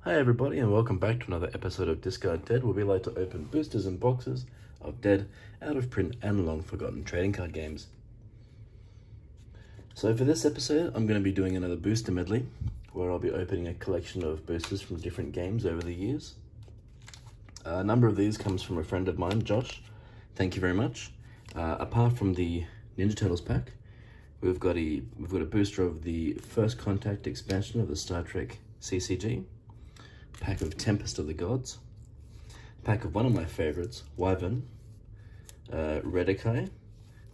Hi everybody and welcome back to another episode of Discard Dead, where we like to open boosters and boxes of dead, out of print and long forgotten trading card games. So for this episode I'm going to be doing another booster medley, where I'll be opening a collection of boosters from different games over the years. A number of these comes from a friend of mine, Josh. Thank you very much. Apart from the Ninja Turtles pack, we've got a booster of the First Contact expansion of the Star Trek CCG, pack of Tempest of the Gods, pack of one of my favorites, Wyvern, Redakai.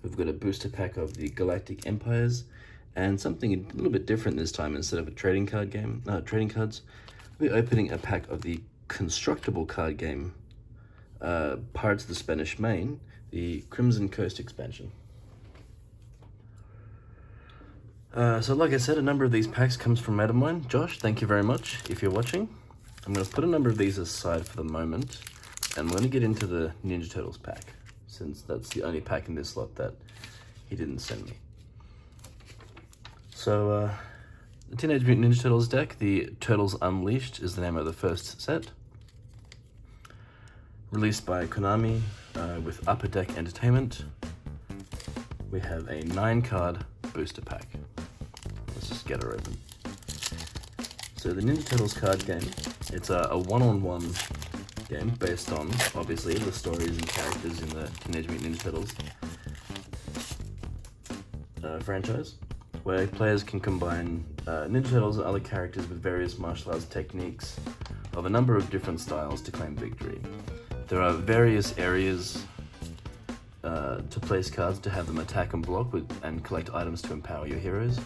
We've got a booster pack of the Galactic Empires, and something a little bit different this time. Instead of a trading cards, we're opening a pack of the constructible card game, Pirates of the Spanish Main, the Crimson Coast expansion. So like I said, a number of these packs comes from a mate of mine, Josh. Thank you very much if you're watching. I'm going to put a number of these aside for the moment, and we're going to get into the Ninja Turtles pack, since that's the only pack in this lot that he didn't send me. So, the Teenage Mutant Ninja Turtles deck, the Turtles Unleashed, is the name of the first set. Released by Konami with Upper Deck Entertainment. We have a 9-card booster pack. Let's just get her open. So the Ninja Turtles card game, it's a one-on-one game based on, obviously, the stories and characters in the Teenage Mutant Ninja Turtles franchise, where players can combine Ninja Turtles and other characters with various martial arts techniques of a number of different styles to claim victory. There are various areas to place cards to have them attack and block and collect items to empower your heroes.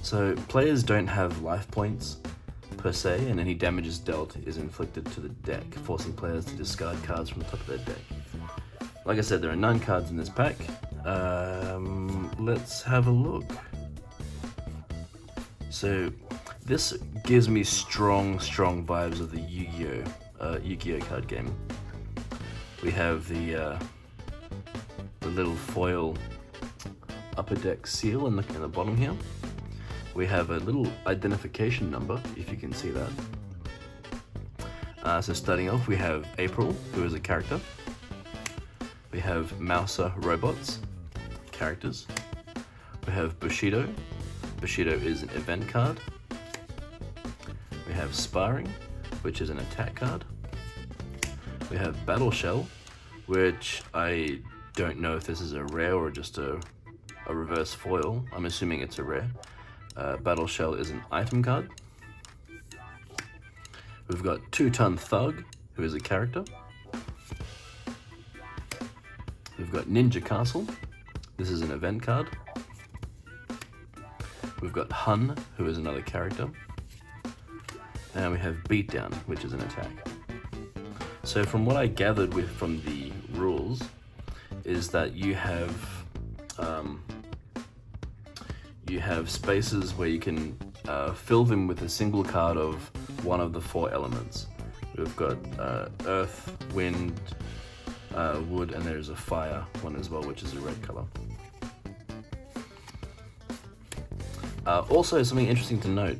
So players don't have life points per se, and any damages dealt is inflicted to the deck, forcing players to discard cards from the top of their deck. Like I said, there are 9 cards in this pack. Let's have a look. So this gives me strong vibes of the Yu-Gi-Oh card game. We have the little foil upper deck seal in the bottom here. We have a little identification number, if you can see that. So starting off, we have April, who is a character. We have Mouser Robots, characters. We have Bushido. Bushido is an event card. We have Sparring, which is an attack card. We have Battle Shell, which I don't know if this is a rare or just a reverse foil. I'm assuming it's a rare. Battle Shell is an item card. We've got 2-Ton Thug, who is a character. We've got Ninja Castle. This is an event card. We've got Hun, who is another character. And we have Beatdown, which is an attack. So from what I gathered from the rules, is that you have spaces where you can fill them with a single card of one of the 4 elements. We've got earth, wind, wood, and there's a fire one as well, which is a red color. Also, something interesting to note,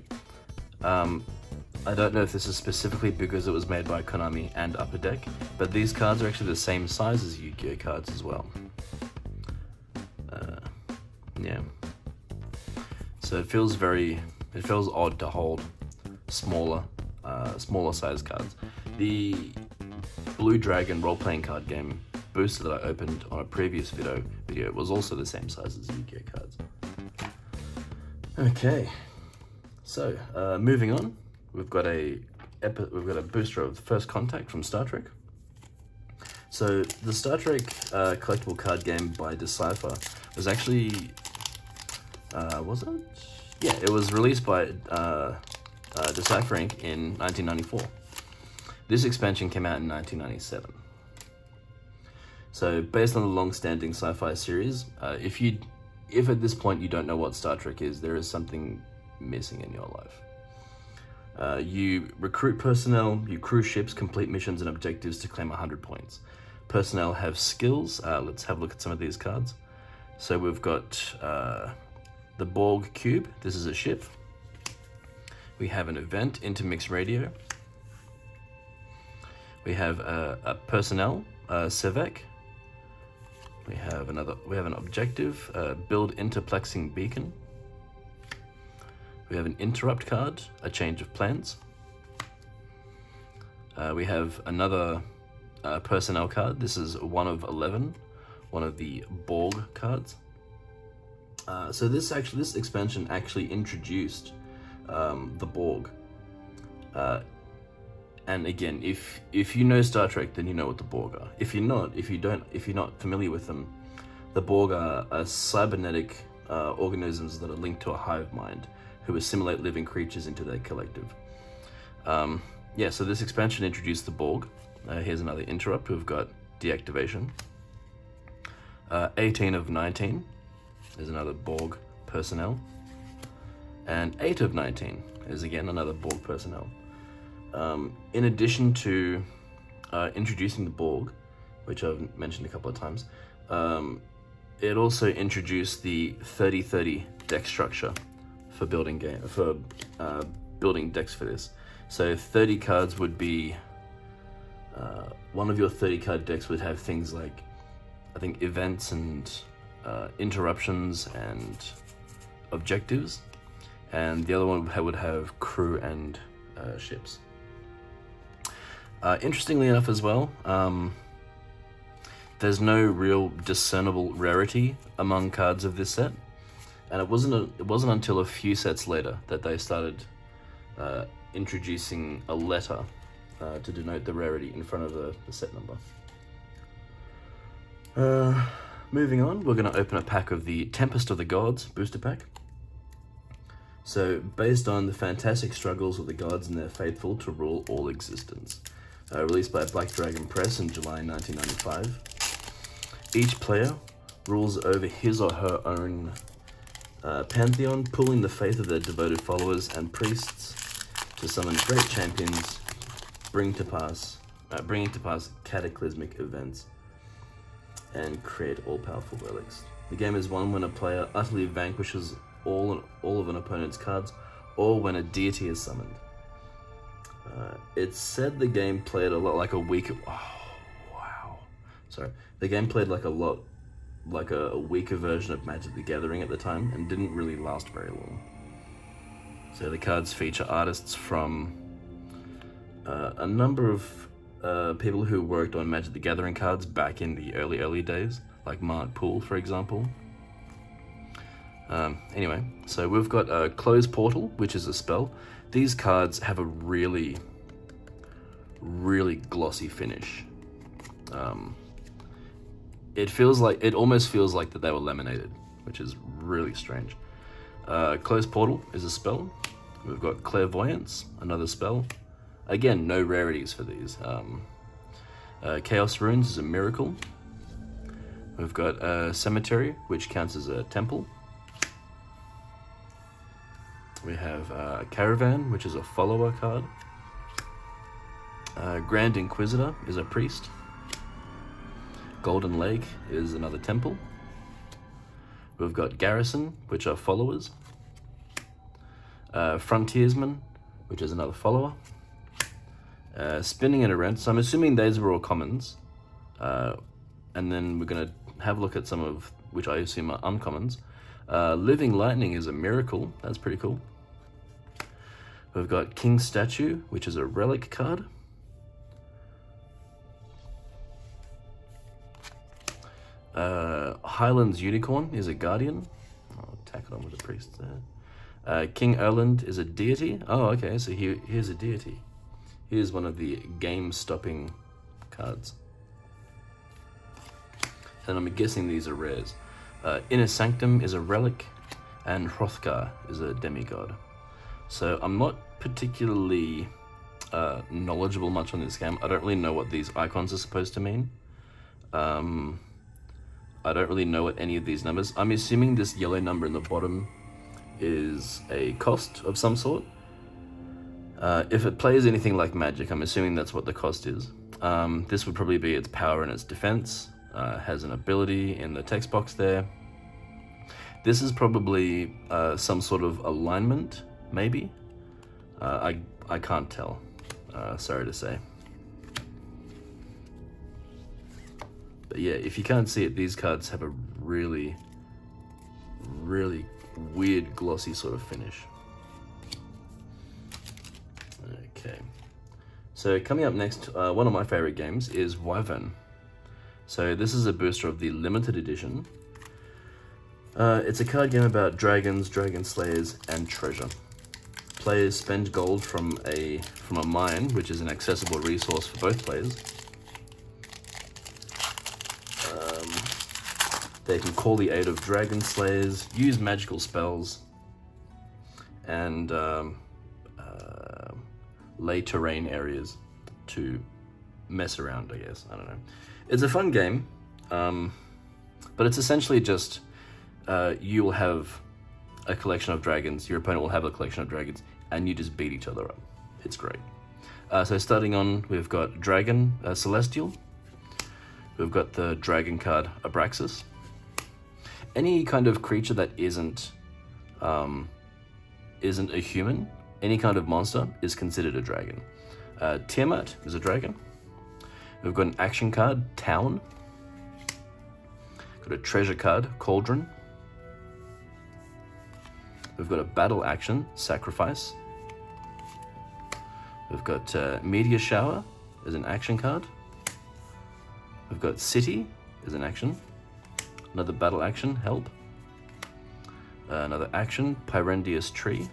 I don't know if this is specifically because it was made by Konami and Upper Deck, but these cards are actually the same size as Yu-Gi-Oh cards as well. Yeah. So it feels odd to hold smaller size cards. The Blue Dragon role-playing card game booster that I opened on a previous video was also the same size as Yu-Gi-Oh cards. Okay, so moving on, we've got a booster of First Contact from Star Trek. So the Star Trek collectible card game by Decipher was actually, was it? Yeah, it was released by Decipher Inc. in 1994. This expansion came out in 1997. So based on the long-standing sci-fi series, if at this point you don't know what Star Trek is, there is something missing in your life. You recruit personnel, you crew ships, complete missions and objectives to claim 100 points. Personnel have skills. Let's have a look at some of these cards. So we've got the Borg Cube. This is a ship. We have an event, Intermix Radio. We have a personnel, Sevek. We have an objective, build interplexing beacon. We have an interrupt card, a change of plans. We have another personnel card. This is 1 of 11, one of the Borg cards. So this expansion actually introduced the Borg. And again, if you know Star Trek, then you know what the Borg are. If you're not familiar with them, the Borg are cybernetic organisms that are linked to a hive mind who assimilate living creatures into their collective. Yeah, so this expansion introduced the Borg. Here's another interrupt. We've got deactivation. 18 of 19 is another Borg personnel. And 8 of 19 is again another Borg personnel. In addition to introducing the Borg, which I've mentioned a couple of times, it also introduced the 30-30 deck structure for building building decks for this. So 30 cards would be one of your 30 card decks would have things like, I think, events and interruptions and objectives, and the other one would have crew and ships. Interestingly enough as well, there's no real discernible rarity among cards of this set, and it wasn't until a few sets later that they started introducing a letter to denote the rarity in front of the set number. Moving on, we're going to open a pack of the Tempest of the Gods booster pack. So, based on the fantastic struggles of the gods and their faithful to rule all existence. Released by Black Dragon Press in July 1995. Each player rules over his or her own pantheon, pooling the faith of their devoted followers and priests to summon great champions, bringing to pass cataclysmic events, and create all-powerful relics. The game is won when a player utterly vanquishes all of an opponent's cards, or when a deity is summoned. It's said the game played a lot like a weaker. Oh, wow! Sorry, the game played like a weaker version of Magic the Gathering at the time, and didn't really last very long. So the cards feature artists from a number of people who worked on Magic the Gathering cards back in the early days, like Mark Poole, for example. Anyway, so we've got Close Portal, which is a spell. These cards have a really glossy finish. It almost feels like that they were laminated, which is really strange. Close Portal is a spell. We've got Clairvoyance, another spell. Again, no rarities for these. Chaos Runes is a miracle. We've got Cemetery, which counts as a temple. We have Caravan, which is a follower card. Grand Inquisitor is a priest. Golden Lake is another temple. We've got Garrison, which are followers. Frontiersman, which is another follower. Spinning and Around, so I'm assuming those were all commons. And then we're going to have a look at some of which I assume are uncommons. Living Lightning is a miracle, that's pretty cool. We've got King's Statue, which is a relic card. Highlands Unicorn is a guardian. I'll tack it on with the priest there. King Erland is a deity. Oh, okay, so here's a deity. Here's one of the game-stopping cards. And I'm guessing these are rares. Inner Sanctum is a relic, and Hrothgar is a demigod. So I'm not particularly knowledgeable much on this game. I don't really know what these icons are supposed to mean. I don't really know what any of these numbers. I'm assuming this yellow number in the bottom is a cost of some sort. If it plays anything like Magic, I'm assuming that's what the cost is. This would probably be its power and its defense. Has an ability in the text box there. This is probably some sort of alignment, maybe. I can't tell, sorry to say. But yeah, if you can't see it, these cards have a really, really weird glossy sort of finish. Okay, so coming up next, one of my favorite games is Wyvern. So this is a booster of the limited edition. It's a card game about dragons, dragon slayers, and treasure. Players spend gold from a mine, which is an accessible resource for both players. They can call the aid of dragon slayers, use magical spells, and lay terrain areas to mess around, I guess. I don't know. It's a fun game, but it's essentially just you will have a collection of dragons, your opponent will have a collection of dragons, and you just beat each other up. It's great. So starting on, we've got Dragon Celestial. We've got the dragon card Abraxas. Any kind of creature that isn't a human, any kind of monster is considered a dragon. Tiamat is a dragon. We've got an action card, Town. Got a treasure card, Cauldron. We've got a battle action, Sacrifice. We've got Meteor Shower as an action card. We've got City as an action. Another battle action, Help. Another action, Pyrendius Tree.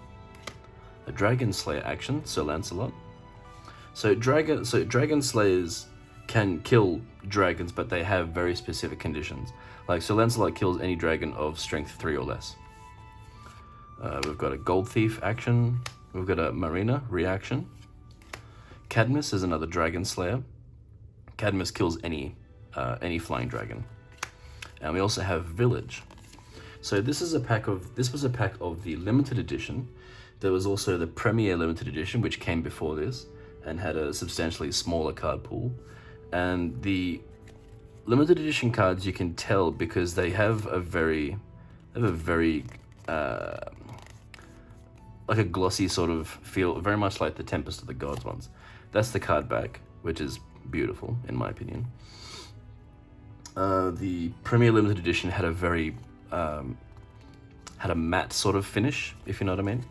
A Dragon Slayer action, Sir Lancelot. So Dragon Slayers can kill dragons, but they have very specific conditions. Like Sir Lancelot kills any dragon of strength 3 or less. We've got a Gold Thief action. We've got a Marina reaction. Cadmus is another Dragon Slayer. Cadmus kills any flying dragon. And we also have Village. So this was a pack of the limited edition. There was also the Premier limited edition, which came before this and had a substantially smaller card pool. And the limited edition cards, you can tell because they have a very like a glossy sort of feel, very much like the Tempest of the Gods ones. That's the card back, which is beautiful in my opinion. The Premier Limited Edition had a very had a matte sort of finish, if you know what I mean.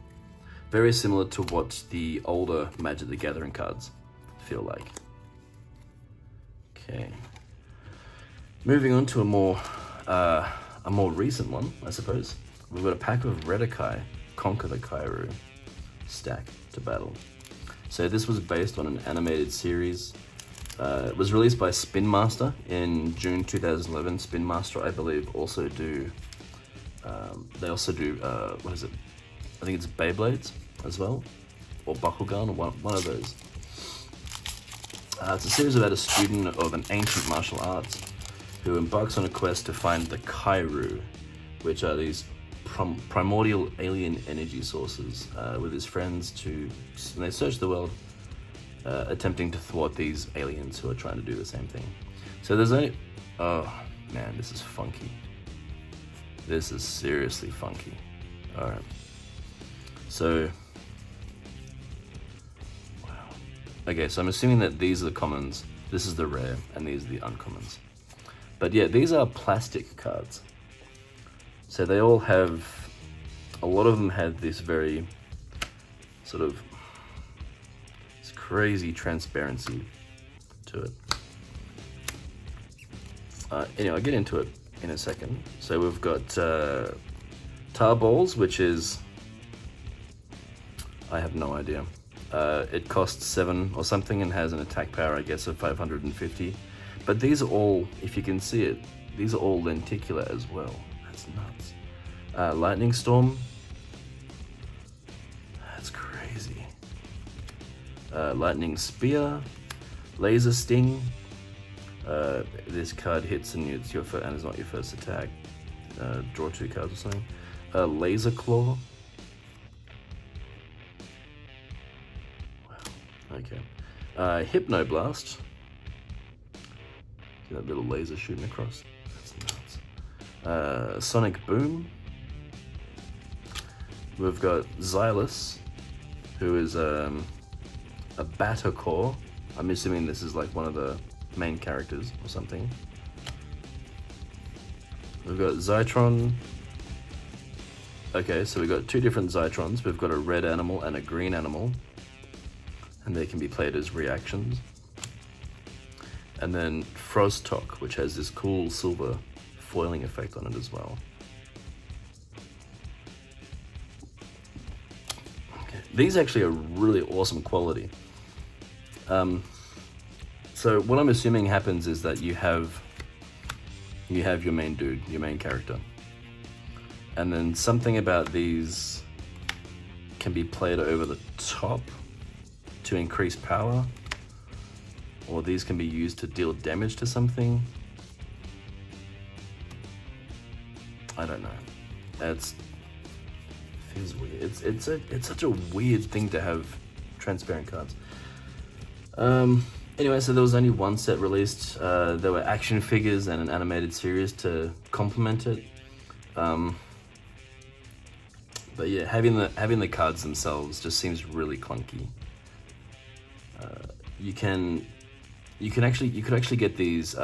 Very similar to what the older Magic the Gathering cards feel like. Okay. Moving on to a more recent one, I suppose. We've got a pack of Redakai, Conquer the Kairu, stack to battle. So this was based on an animated series. It was released by Spin Master in June 2011. Spin Master, I believe, also do. They also do. What is it? I think it's Beyblades as well, or Bakugan, or one of those. It's a series about a student of an ancient martial arts who embarks on a quest to find the Kairu, which are these primordial alien energy sources, with his friends and they search the world, attempting to thwart these aliens who are trying to do the same thing. So there's oh man, this is funky. This is seriously funky. Alright. So, wow. Okay, so I'm assuming that these are the commons, this is the rare, and these are the uncommons. But yeah, these are plastic cards. So they all have, a lot of them have this very sort of this crazy transparency to it. Anyway, I'll get into it in a second. So we've got Tar Balls, which is, I have no idea. It costs 7 or something and has an attack power, I guess, of 550. But these are all, if you can see it, these are all lenticular as well. That's nuts. Lightning Storm. That's crazy. Lightning Spear. Laser Sting. This card hits and it's not your first attack. Draw 2 cards or something. Laser Claw. Wow. Okay. Hypnoblast. See that little laser shooting across? That's nuts. Sonic Boom. We've got Xylus. who is a Battercore. I'm assuming this is like one of the main characters or something. We've got Zytron. Okay, so we've got two different Zytrons. We've got a red animal and a green animal, and they can be played as reactions. And then Frostalk, which has this cool silver foiling effect on it as well. Okay. These actually are really awesome quality. So what I'm assuming happens is that you have your main dude, your main character. And then something about these can be played over the top to increase power. Or these can be used to deal damage to something. I don't know. It feels weird. It's such a weird thing to have transparent cards. Anyway, so there was only one set released. There were action figures and an animated series to complement it. But yeah, having the cards themselves just seems really clunky. You could actually get these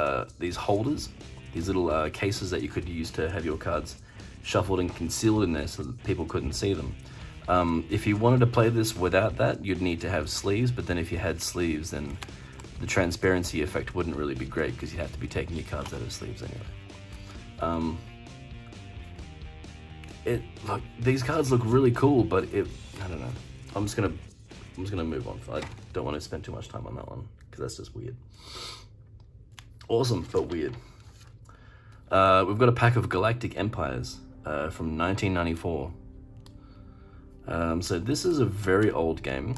holders, these little cases that you could use to have your cards shuffled and concealed in there so that people couldn't see them. If you wanted to play this without that, you'd need to have sleeves, but then if you had sleeves, then the transparency effect wouldn't really be great because you'd have to be taking your cards out of sleeves anyway. These cards look really cool, but I don't know. I'm just gonna move on. I don't want to spend too much time on that one because that's just weird. Awesome, but weird. We've got a pack of Galactic Empires from 1994. So this is a very old game.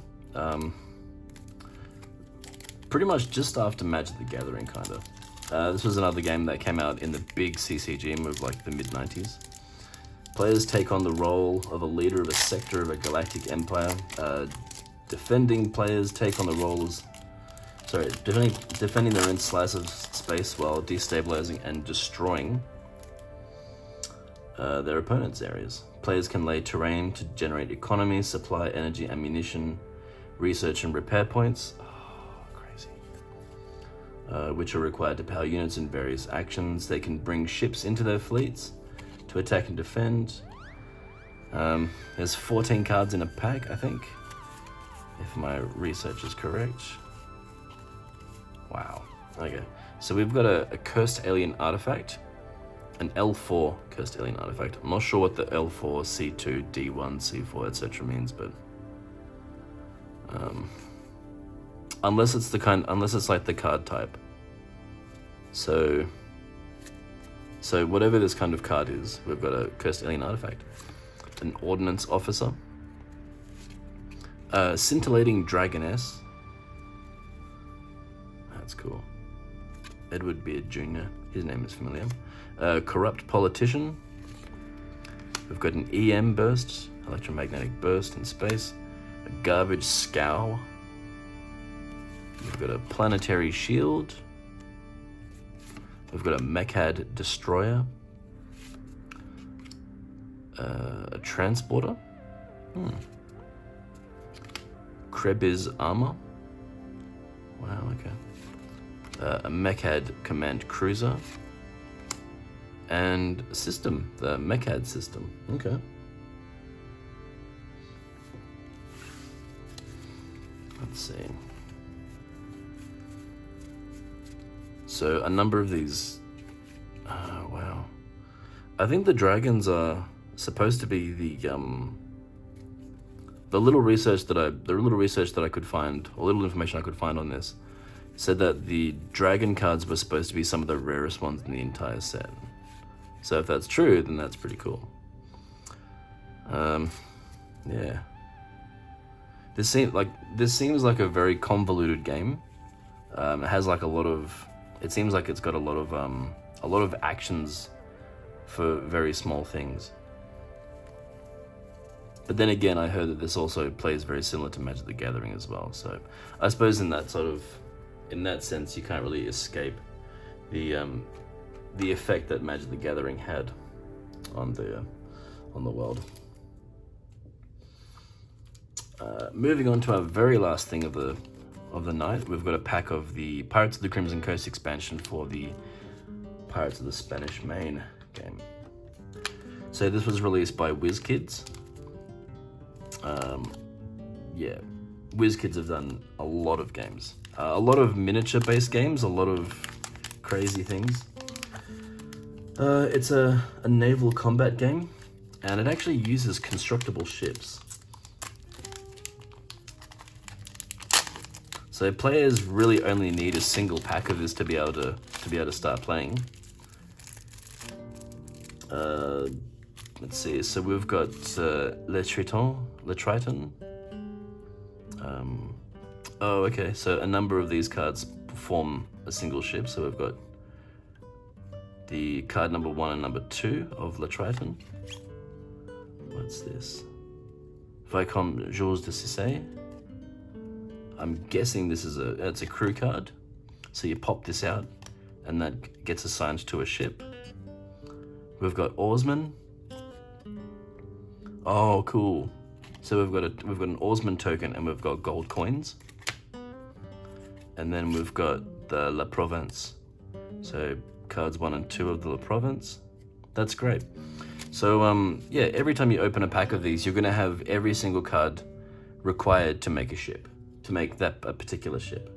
Pretty much just after Magic the Gathering, kind of. This was another game that came out in the big CCG of like the mid-90s. Players take on the role of a leader of a sector of a galactic empire. Defending players take on the roles... defending their own slice of space while destabilizing and destroying their opponent's areas. Players can lay terrain to generate economies, supply energy, ammunition, research and repair points. Which are required to power units in various actions. They can bring ships into their fleets to attack and defend. There's 14 cards in a pack, I think, if my research is correct. Wow. Okay, so we've got a cursed alien artifact, an L4 cursed alien artifact. I'm not sure what the L4, C2, D1, C4, etc. means, but unless it's like the card type. So whatever this kind of card is, we've got a cursed alien artifact, an ordnance officer, scintillating dragoness. That's cool. Edward Beard Jr. His name is familiar. Corrupt politician. We've got an EM burst, electromagnetic burst in space. A garbage scow. We've got a planetary shield. We've got a Mechad destroyer. A transporter. Krebiz armor. Wow, okay. A Mechad command cruiser. And system, the Mechad system. Okay. Let's see. So a number of these. Wow. I think the dragons are supposed to be the little research that I could find, or little information I could find on this, said that the dragon cards were supposed to be some of the rarest ones in the entire set. So if that's true, then that's pretty cool. Yeah. This seems like a very convoluted game. It has like a lot of. It seems like it's got a lot of actions for very small things. But then again, I heard that this also plays very similar to Magic the Gathering as well. So I suppose in that sense, you can't really escape the effect that Magic the Gathering had on the world. Moving on to our very last thing of the night, we've got a pack of the Pirates of the Crimson Coast expansion for the Pirates of the Spanish Main game. So this was released by WizKids. Yeah, WizKids have done a lot of games. A lot of miniature-based games, a lot of crazy things. It's a naval combat game, and it actually uses constructible ships. So players really only need a single pack of this to be able to start playing. Let's see. So we've got Le Triton. Oh, okay. So a number of these cards form a single ship. So we've got the card number 1 and number 2 of Le Triton. What's this? Vicomte Jules de Cissé. I'm guessing this is it's a crew card. So you pop this out, and that gets assigned to a ship. We've got Oarsman. Oh, cool. So we've got an Oarsman token, and we've got gold coins. And then we've got the La Provence. So cards 1 and 2 of the La Provence. That's great. So yeah, every time you open a pack of these, you're gonna have every single card required to make a ship, to make that a particular ship.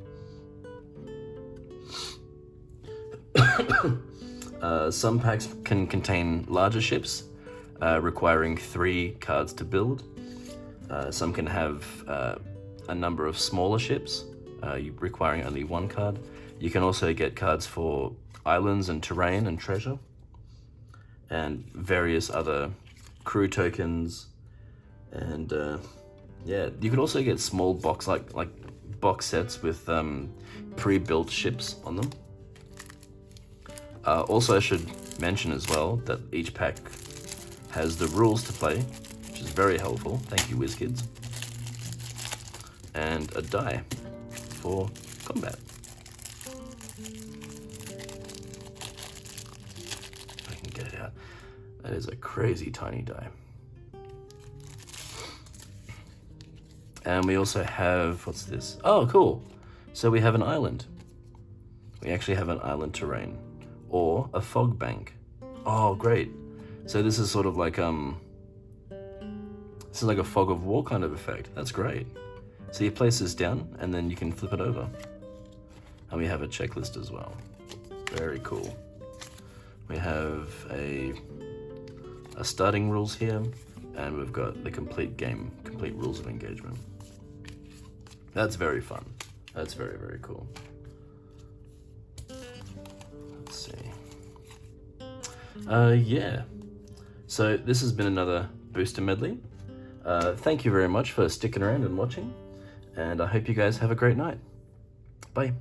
Some packs can contain larger ships, requiring 3 cards to build. Some can have a number of smaller ships, requiring only 1 card. You can also get cards for islands and terrain and treasure, and various other crew tokens. And yeah, you could also get small box sets with pre-built ships on them. Also, I should mention as well that each pack has the rules to play, which is very helpful. Thank you, WizKids. And a die for combat. If I can get it out. That is a crazy tiny die. And we also have, what's this? Oh, cool. So we have an island. We actually have an island terrain, or a fog bank. Oh, great. So this is sort of like this is like a fog of war kind of effect. That's great. So you place this down, and then you can flip it over. And we have a checklist as well. Very cool. We have a starting rules here, and we've got the complete rules of engagement. That's very fun. That's very, very cool. Let's see. Yeah. So this has been another Booster Medley. Thank you very much for sticking around and watching, and I hope you guys have a great night. Bye.